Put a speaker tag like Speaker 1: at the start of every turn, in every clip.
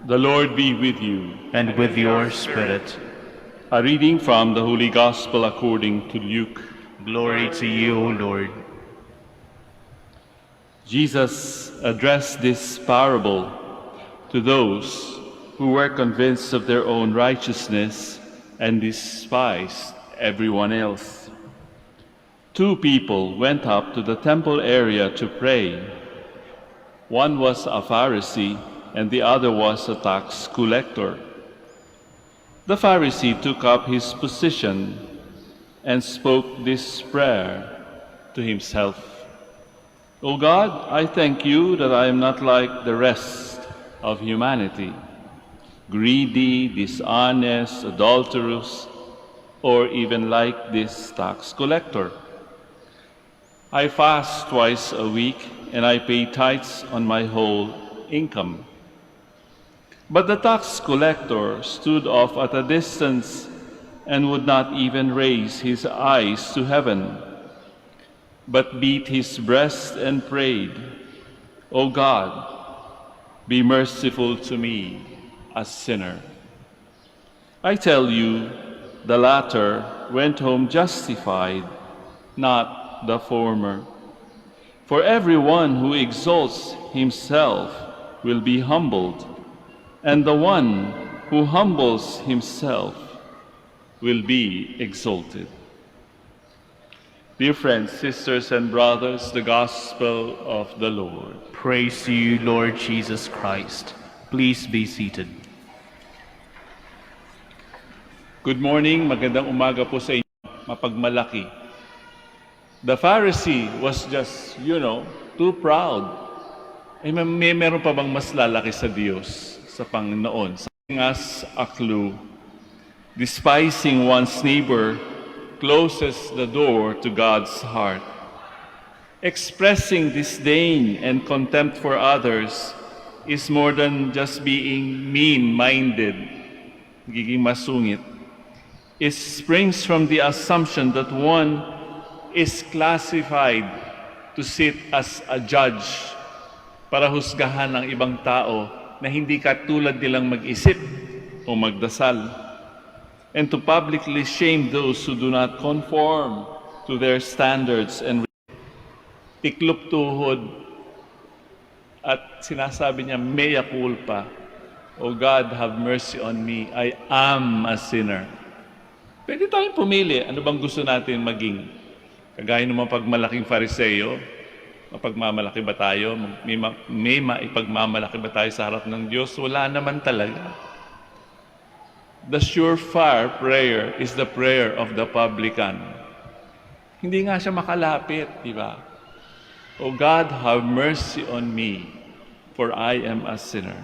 Speaker 1: The Lord be with you.
Speaker 2: And with your spirit.
Speaker 1: A reading from the Holy Gospel according to Luke.
Speaker 2: Glory to you, O Lord.
Speaker 1: Jesus addressed this parable to those who were convinced of their own righteousness and despised everyone else. Two people went up to the temple area to pray. One was a Pharisee and the other was a tax collector. The Pharisee took up his position and spoke this prayer to himself. O God, I thank you that I am not like the rest of humanity, greedy, dishonest, adulterous, or even like this tax collector. I fast twice a week and I pay tithes on my whole income. But the tax collector stood off at a distance and would not even raise his eyes to heaven, but beat his breast and prayed, O God, be merciful to me, a sinner. I tell you, the latter went home justified, not the former. For everyone who exalts himself will be humbled, and the one who humbles himself will be exalted. Dear friends, sisters, and brothers, the Gospel of the Lord.
Speaker 2: Praise to you, Lord Jesus Christ. Please be seated.
Speaker 1: Good morning, magandang umaga po sa inyo, mapagmalaki. The Pharisee was just, too proud. Meron pa bang mas lalaki sa Diyos, sa Panginoon? As a clue, despising one's neighbor closes the door to God's heart. Expressing disdain and contempt for others is more than just being mean-minded, giging masungit. It springs from the assumption that one is classified to sit as a judge para husgahan ang ibang tao na hindi katulad nilang mag-isip o magdasal, and to publicly shame those who do not conform to their standards and tiklop tuhod at sinasabi niya, mea culpa, O God, have mercy on me, I am a sinner. Pwede tayong pumili, ano bang gusto natin maging? Kagaya ng mga pagmalaking Fariseo, mapagmamalaki ba tayo? May maipagmamalaki ba tayo sa harap ng Diyos? Wala naman talaga. The surefire prayer is the prayer of the publican. Hindi nga siya makalapit, di ba? O God, have mercy on me, for I am a sinner.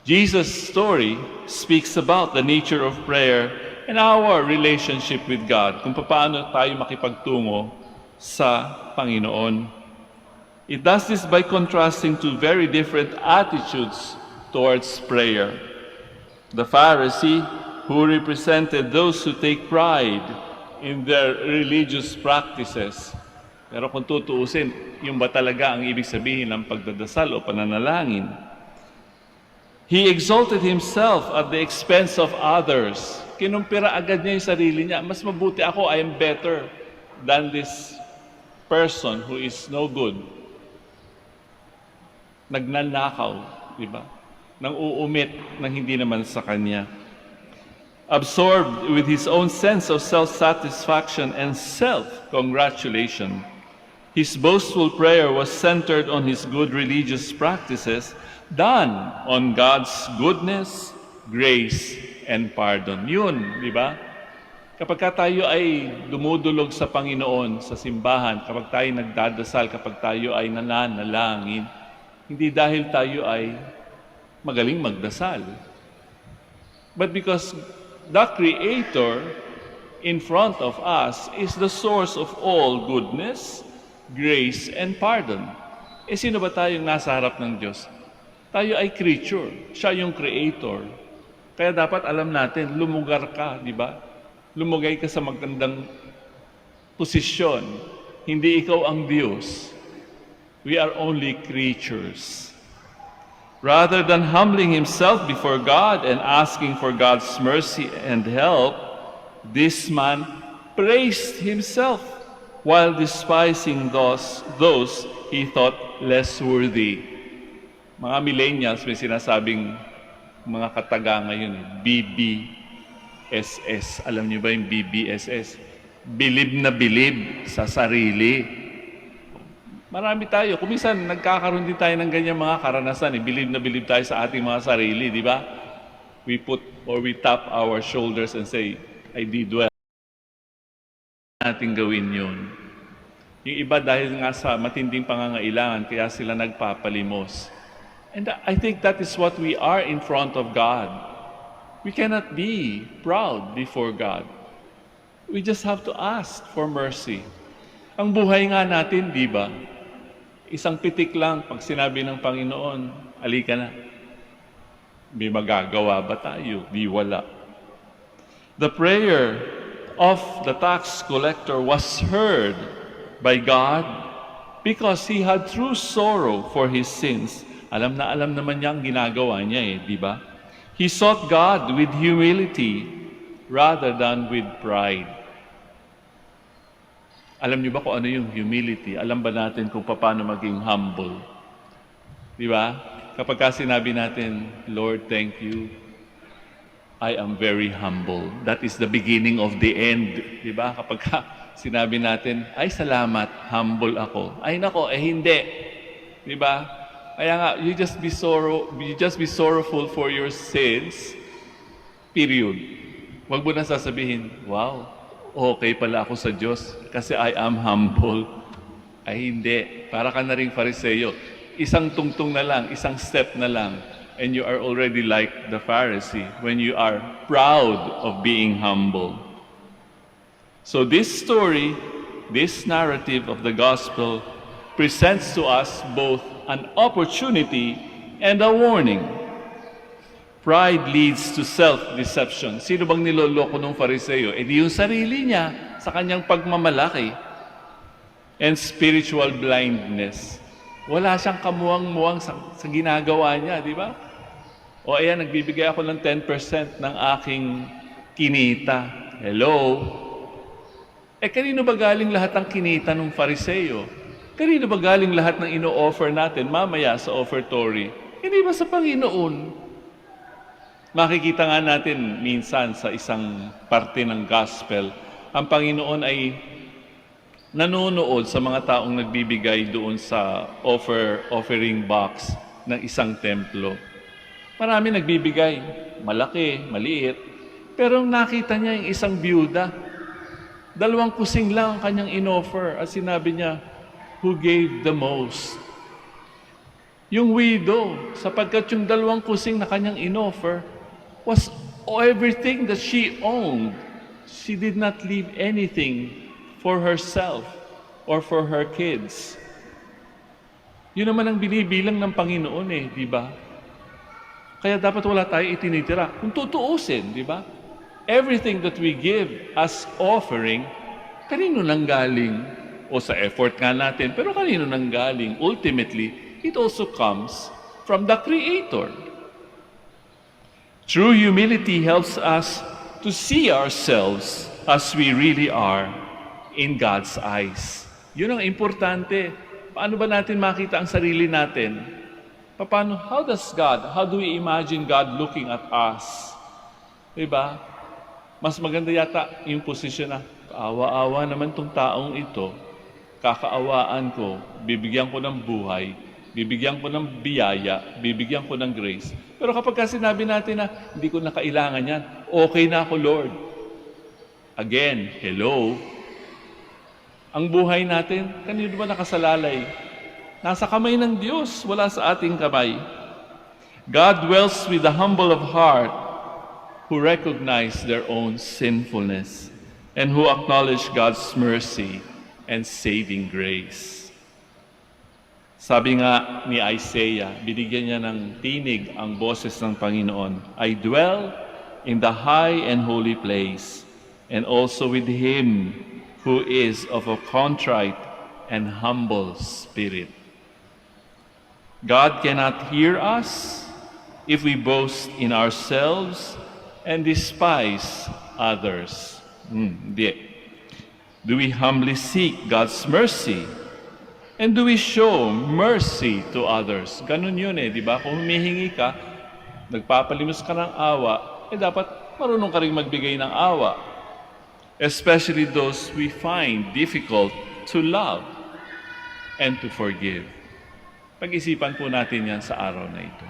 Speaker 1: Jesus' story speaks about the nature of prayer and our relationship with God, kung paano tayo makipagtungo sa Panginoon. It does this by contrasting two very different attitudes towards prayer. The Pharisee, who represented those who take pride in their religious practices. Pero kung tutuusin, yung ba talaga ang ibig sabihin ng pagdadasal o pananalangin? He exalted himself at the expense of others. Kinumpira agad niya yung sarili niya. Mas mabuti ako, I am better than this person who is no good. Nagnanakaw, di ba? Nang uumit ng hindi naman sa kanya. Absorbed with his own sense of self-satisfaction and self-congratulation, his boastful prayer was centered on his good religious practices, done on God's goodness, grace, and pardon. Yun, di ba? Kapag tayo ay dumudulog sa Panginoon, sa simbahan, kapag tayo nagdadasal, kapag tayo ay nananalangin, hindi dahil tayo ay magaling magdasal, but because the Creator in front of us is the source of all goodness, grace, and pardon. Sino ba tayong nasa harap ng Diyos? Tayo ay creature. Siya yung Creator. Kaya dapat alam natin, lumugar ka, di ba? Lumugay ka sa magandang posisyon. Hindi ikaw ang Diyos. We are only creatures. Rather than humbling himself before God and asking for God's mercy and help, this man praised himself while despising those he thought less worthy. Mga millennials, may sinasabing mga kataga ngayon, BBSS. Alam niyo ba yung BBSS? Bilib na bilib sa sarili. Marami tayo. Kung minsan, nagkakaroon din tayo ng ganyan mga karanasan. Bilib na bilib tayo sa ating mga sarili, di ba? We tap our shoulders and say, I did well. Natin gawin yun. Yung iba dahil nga sa matinding pangangailangan, kaya sila nagpapalimos. And I think that is what we are in front of God. We cannot be proud before God. We just have to ask for mercy. Ang buhay nga natin, di ba? Isang pitik lang pag sinabi ng Panginoon, alika na. May magagawa ba tayo? Di wala. The prayer of the tax collector was heard by God because he had true sorrow for his sins. Alam naman niya ang ginagawa niya di ba? He sought God with humility rather than with pride. Alam niyo ba kung ano yung humility? Alam ba natin kung paano maging humble? Di ba? Kapag sinabi natin, Lord, thank you, I am very humble. That is the beginning of the end. Di ba? Kapag sinabi natin, ay salamat, humble ako. Ay nako, hindi. Di ba? Kaya nga, you just be sorrowful for your sins, period. Huwag mo na sasabihin, wow, okay pala ako sa Diyos kasi I am humble. Ay hindi, para ka na ring Fariseo. Isang tungtong na lang, isang step na lang, and you are already like the Pharisee when you are proud of being humble. So this story, this narrative of the gospel presents to us both an opportunity and a warning. Pride leads to self-deception. Sino bang niloloko ng Fariseo? Di yung sarili niya sa kanyang pagmamalaki. And spiritual blindness. Wala siyang kamuwang-muwang sa ginagawa niya, di ba? O ayan, nagbibigay ako ng 10% ng aking kinita. Hello? Kanino ba galing lahat ng kinita ng Fariseo? Kanino ba galing lahat ng ino-offer natin mamaya sa offertory? Hindi ba sa Panginoon? Makikita nga natin minsan sa isang parte ng gospel, ang Panginoon ay nanonood sa mga taong nagbibigay doon sa offering box ng isang templo. Marami nagbibigay, malaki, maliit, pero nakita niya yung isang byuda. 2 kusing lang ang kanyang inoffer at sinabi niya, who gave the most? Yung widow, sapagkat yung 2 kusing na kanyang inoffer was everything that she owned. She did not leave anything for herself or for her kids. Yun naman ang binibilang ng Panginoon di ba? Kaya dapat wala tayo itinitira. Kung tutuusin, di ba? Everything that we give as offering, kanino nang galing? O sa effort nga natin, pero kanino nang galing? Ultimately, it also comes from the Creator. True humility helps us to see ourselves as we really are in God's eyes. Yun ang importante. Paano ba natin makita ang sarili natin? How do we imagine God looking at us? Diba? Mas maganda yata yung posisyon na, awa-awa naman tong taong ito, kakaawaan ko, bibigyan ko ng buhay, bibigyan ko ng biyaya, bibigyan ko ng grace. Pero kapag sinabi natin na, hindi ko na kailangan yan, okay na ako, Lord. Again, hello? Ang buhay natin, kanino ba nakasalalay? Nasa kamay ng Diyos, wala sa ating kamay. God dwells with the humble of heart who recognize their own sinfulness and who acknowledge God's mercy and saving grace. Sabi nga ni Isaiah, binigyan niya ng tinig ang boses ng Panginoon. I dwell in the high and holy place, and also with Him who is of a contrite and humble spirit. God cannot hear us if we boast in ourselves and despise others. Hindi. Do we humbly seek God's mercy? And do we show mercy to others? Ganun yun di ba? Kung humihingi ka, nagpapalimos ka ng awa, dapat marunong ka rin magbigay ng awa. Especially those we find difficult to love and to forgive. Pag-isipan po natin yan sa araw na ito.